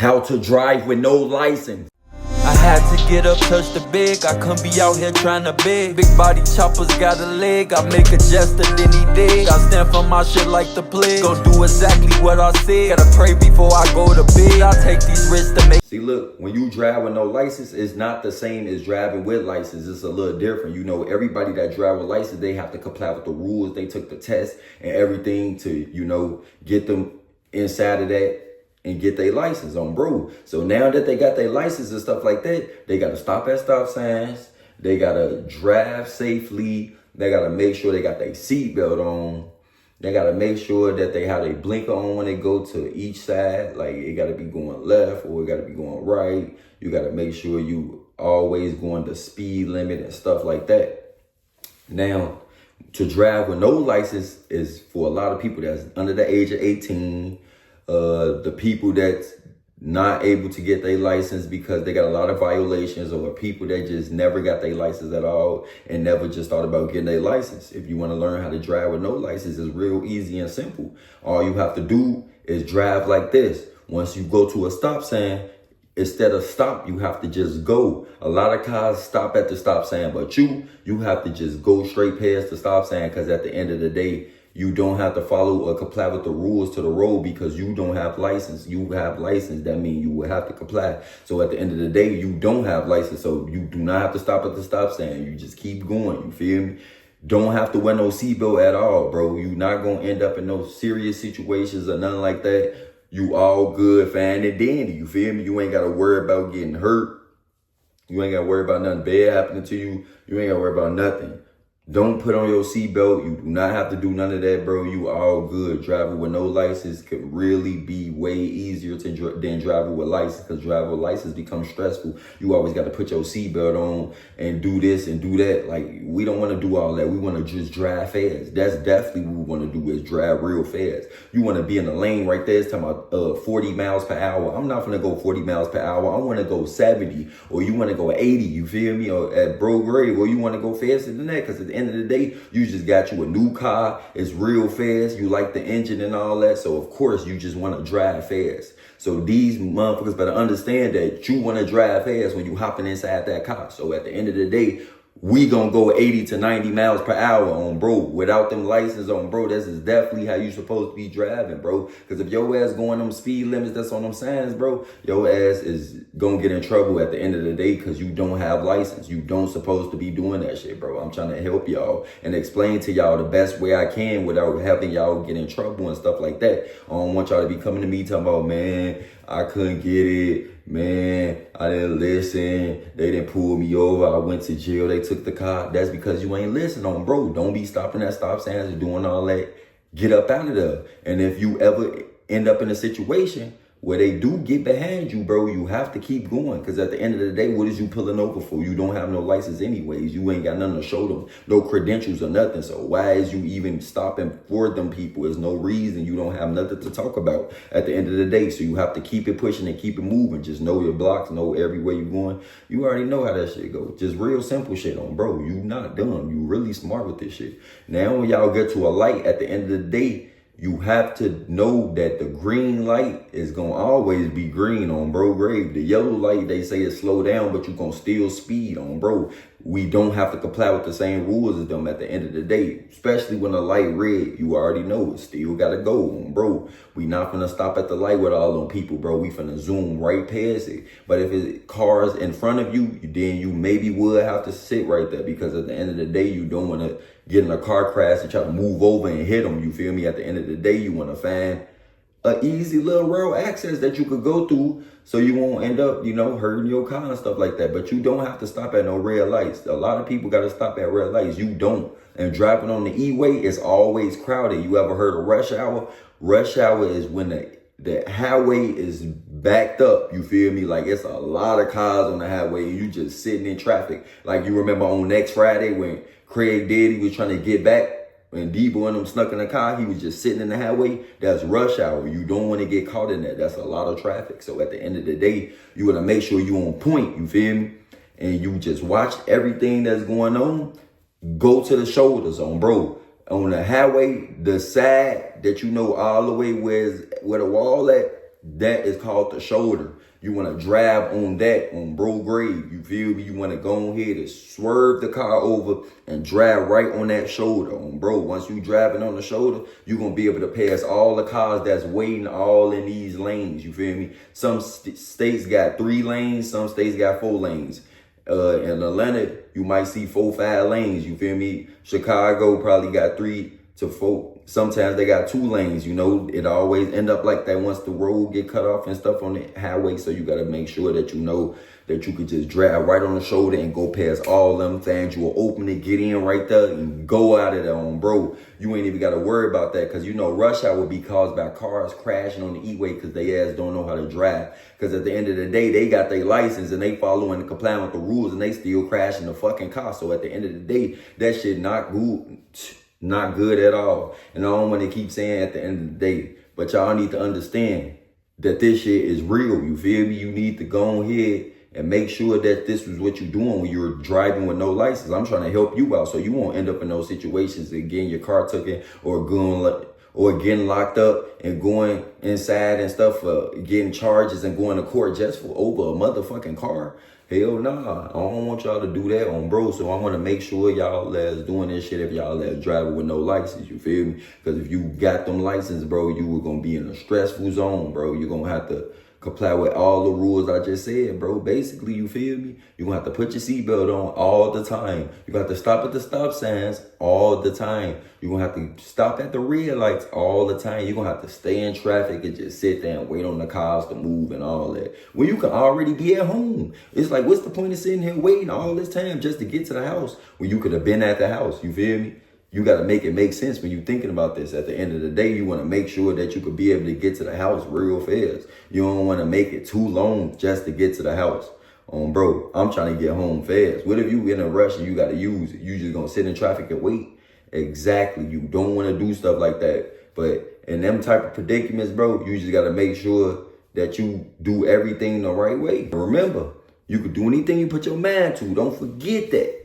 How to drive with no license. I had to get up, touch the big. I couldn't be out here trying to beg. Big body choppers got a leg. I make a gesture, then he dig. I stand for my shit like the plague. Gon' do exactly what I said. Gotta pray before I go to bed. I take these risks to make. See, look, when you drive with no license, it's not the same as driving with license. It's a little different. You know, everybody that drive with license, they have to comply with the rules. They took the test and everything to, you know, get them inside of that and get their license on, bro. So now that they got their license and stuff like that, they got to stop at stop signs. They got to drive safely. They got to make sure they got their seatbelt on. They got to make sure that they have their blinker on when they go to each side. Like, it got to be going left or it got to be going right. You got to make sure you always going the speed limit and stuff like that. Now, to drive with no license is for a lot of people that's under the age of 18. The people that's not able to get their license because they got a lot of violations, or people that just never got their license at all and never just thought about getting their license. If you want to learn how to drive with no license, it's real easy and simple. All you have to do is drive like this. Once you go to a stop sign, instead of stop, you have to just go. A lot of cars stop at the stop sign, but you have to just go straight past the stop sign, because at the end of the day, you don't have to follow or comply with the rules to the road because you don't have license. You have license. That means you will have to comply. So at the end of the day, you don't have license. So you do not have to stop at the stop sign. You just keep going. You feel me? Don't have to wear no seatbelt at all, bro. You're not going to end up in no serious situations or nothing like that. You all good, fine and dandy. You feel me? You ain't got to worry about getting hurt. You ain't got to worry about nothing bad happening to you. You ain't got to worry about nothing. Don't put on your seatbelt. You do not have to do none of that, bro. You all good. Driving with no license could really be way easier than driving with license, because driving with license becomes stressful. You always got to put your seatbelt on and do this and do that. Like, we don't want to do all that. We want to just drive fast. That's definitely what we want to do, is drive real fast. You want to be in the lane right there. It's talking about 40 miles per hour. I'm not going to go 40 miles per hour. I want to go 70, or you want to go 80. You feel me? Or at bro grade, or you want to go faster than that, because at the end of the day, you just got you a new car. It's real fast. You like the engine and all that. So of course you just want to drive fast. So these motherfuckers better understand that you want to drive fast when you hopping inside that car. So at the end of the day, we gonna go 80 to 90 miles per hour on, bro. Without them license on, bro, this is definitely how you supposed to be driving, bro. Because if your ass going them speed limits that's on them signs, bro, your ass is gonna get in trouble at the end of the day, because you don't have license. You don't supposed to be doing that shit, bro. I'm trying to help y'all and explain to y'all the best way I can without having y'all get in trouble and stuff like that. I don't want y'all to be coming to me talking about, man, I couldn't get it. Man, I didn't listen. They didn't pull me over. I went to jail. They took the car. That's because you ain't listening on, bro. Don't be stopping at stop signs and doing all that. Get up out of there. And if you ever end up in a situation where they do get behind you, bro, you have to keep going. Because at the end of the day, what is you pulling over for? You don't have no license anyways. You ain't got nothing to show them. No credentials or nothing. So why is you even stopping for them people? There's no reason. You don't have nothing to talk about at the end of the day. So you have to keep it pushing and keep it moving. Just know your blocks, know everywhere you're going. You already know how that shit goes. Just real simple shit on, bro. You not dumb. You really smart with this shit. Now when y'all get to a light, at the end of the day, you have to know that the green light is going to always be green on, bro grave. The yellow light, they say is slow down, but you're going to still speed on, bro. We don't have to comply with the same rules as them at the end of the day. Especially when the light red, you already know it still got to go on, bro. We not going to stop at the light with all them people, bro. We finna zoom right past it. But if it's cars in front of you, then you maybe would have to sit right there, because at the end of the day, you don't want to get in a car crash and try to move over and hit them. You feel me? At the end of the day, you want to find an easy little road access that you could go through, so you won't end up, you know, hurting your car and stuff like that. But you don't have to stop at no red lights. A lot of people got to stop at red lights. You don't. And driving on the E-way is always crowded. You ever heard of rush hour? Rush hour is when the highway is backed up. You feel me? Like, it's a lot of cars on the highway and you just sitting in traffic. Like, you remember on Next Friday when Craig Diddy was trying to get back, when Debo and them snuck in the car, he was just sitting in the highway. That's rush hour. You don't want to get caught in that. That's a lot of traffic. So at the end of the day, you want to make sure you on point. You feel me? And you just watch everything that's going on. Go to the shoulders on, bro. On the highway, the side that you know all the way where the wall at, that is called the shoulder. You want to drive on that, on bro grade. You feel me? You want to go ahead and swerve the car over and drive right on that shoulder. On bro, once you driving on the shoulder, you're going to be able to pass all the cars that's waiting all in these lanes. You feel me? Some states got 3 lanes. Some states got 4 lanes. In Atlanta, you might see 4, 5 lanes. You feel me? Chicago probably got 3 to 4. Sometimes they got 2 lanes, you know. It always end up like that once the road get cut off and stuff on the highway. So you got to make sure that you know that you could just drive right on the shoulder and go past all them things. You will open it, get in right there, and go out of there on bro. You ain't even got to worry about that, because you know rush hour will be caused by cars crashing on the E-way because they ass don't know how to drive. Because at the end of the day, they got their license and they following and complying with the rules, and they still crashing the fucking car. So at the end of the day, that shit not good. Not good at all. And I don't want to keep saying at the end of the day, but y'all need to understand that this shit is real. You feel me? You need to go ahead and make sure that this is what you're doing when you're driving with no license. I'm trying to help you out so you won't end up in those situations of getting your car taken or getting locked up and going inside and stuff, getting charges and going to court just for over a motherfucking car. Hell nah, I don't want y'all to do that on bro. So I want to make sure y'all that's doing this shit if y'all that's driving with no license, you feel me? Because if you got them license, bro, you were going to be in a stressful zone, bro. You're going to have to comply with all the rules I just said, bro. Basically, you feel me? You're going to have to put your seatbelt on all the time. You're going to have to stop at the stop signs all the time. You're going to have to stop at the red lights all the time. You're going to have to stay in traffic and just sit there and wait on the cars to move and all that. When you can already be at home. It's like, what's the point of sitting here waiting all this time just to get to the house when you could have been at the house? You feel me? You got to make it make sense when you're thinking about this. At the end of the day, you want to make sure that you could be able to get to the house real fast. You don't want to make it too long just to get to the house. Bro, I'm trying to get home fast. What if you in a rush and you got to use it? You just going to sit in traffic and wait? Exactly. You don't want to do stuff like that. But in them type of predicaments, bro, you just got to make sure that you do everything the right way. Remember, you could do anything you put your mind to. Don't forget that.